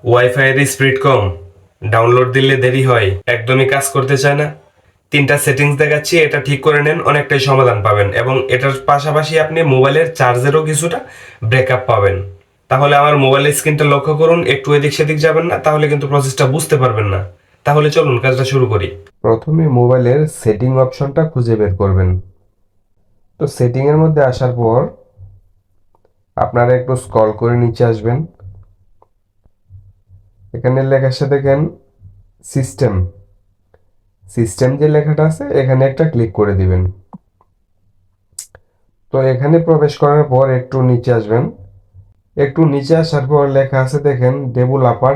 Wifi এর speed কম, download দিলে দেরি হয়, একদমই কাজ করতে চায় না। তিনটা সেটিংস দেখাচ্ছি, এটা ঠিক করে নেন, অনেকটাই সমাধান পাবেন এবং এটার পাশাপাশি আপনি মোবাইলের চার্জেরও কিছুটা ব্রেকআপ পাবেন। তাহলে আমার মোবাইলের স্ক্রিনটা লক্ষ্য করুন, একটু এদিক সেদিক যাবেন না, তাহলে কিন্তু প্রসেসটা বুঝতে পারবেন না। তাহলে চলুন কাজটা শুরু করি। প্রথমে মোবাইলের সেটিং অপশনটা খুঁজে বের করবেন। তো সেটিং এর মধ্যে আসার পর আপনারা একটু স্ক্রল করে নিচে আসবেন। এখানে লেখা আছে দেখেন সিস্টেম। সিস্টেম যে লেখাটা আছে এখানে একটা ক্লিক করে দিবেন। তো এখানে প্রবেশ করার পর একটু নিচে আসবেন। একটু নিচে আসার পর লেখা আছে দেখেন ডেভেলপার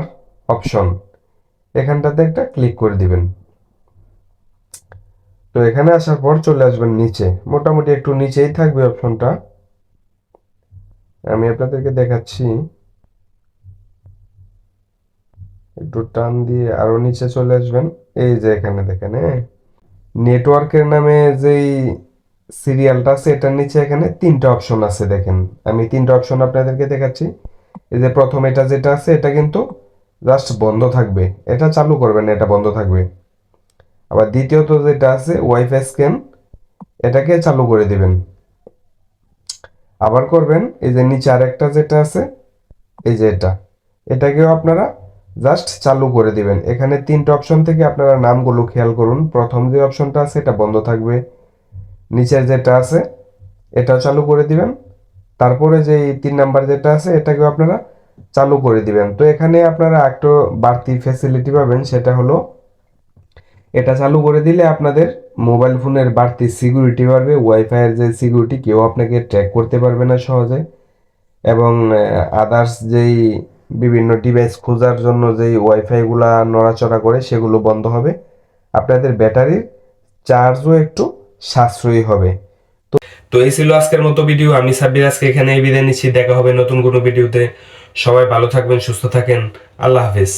অপশন, এখানটাতে একটা ক্লিক করে দিবেন। তো এখানে আসার পর চলে আসবেন নিচে, মোটামুটি একটু নিচেই থাকবে অপশনটা, আমি আপনাদেরকে দেখাচ্ছি। একটু টান দিয়ে আরো নিচে চলে আসবেন। এই যে এখানে দেখেন, হ্যাঁ, নেটওয়ার্কের নামে যেই সিরিয়ালটা আছে এটার নিচে এখানে তিনটা অপশন আছে দেখেন। আমি তিনটা অপশন আপনাদেরকে দেখাচ্ছি। এই যে প্রথম এটা যেটা আছে এটা কিন্তু জাস্ট বন্ধ থাকবে, এটা চালু করবেন না, এটা বন্ধ থাকবে। আবার দ্বিতীয়ত যেটা আছে ওয়াইফাই স্ক্যান, এটাকে চালু করে দিবেন। আবার করবেন এই যে নিচে আরেকটা যেটা আছে, এই যে এটাকেও আপনারা জাস্ট চালু করে দিবেন। এখানে তিনটা অপশন থেকে আপনারা নামগুলো খেয়াল করুন। প্রথম যে অপশনটা আছে এটা বন্ধ থাকবে, নিচের যেটা আছে এটা চালু করে দিবেন, তারপরে যে 3 নাম্বার যেটা আছে এটাকেও আপনারা চালু করে দিবেন। তো এখানে আপনারা একটু বাড়তি ফ্যাসিলিটি পাবেন, সেটা হলো এটা চালু করে দিলে আপনাদের মোবাইল ফোনের বাড়তি সিকিউরিটি বাড়বে। ওয়াইফাইয়ের যে সিকিউরিটি কেউ আপনাকে ট্র্যাক করতে পারবে না সহজে, এবং আদার্স যেই বিভিন্ন ডিভাইস খোঁজার জন্য যেই ওয়াইফাইগুলা নড়াচড়া করে সেগুলো বন্ধ হবে। আপনাদের ব্যাটারির চার্জও একটু সাশ্রয়ী হবে। তো এই ছিল আজকের মতো ভিডিও। আমি সাব্বির আজকে এখানে বিদায় নিচ্ছি। দেখা হবে নতুন কোনো ভিডিওতে। সবাই ভালো থাকবেন, সুস্থ থাকেন। আল্লাহ হাফিজ।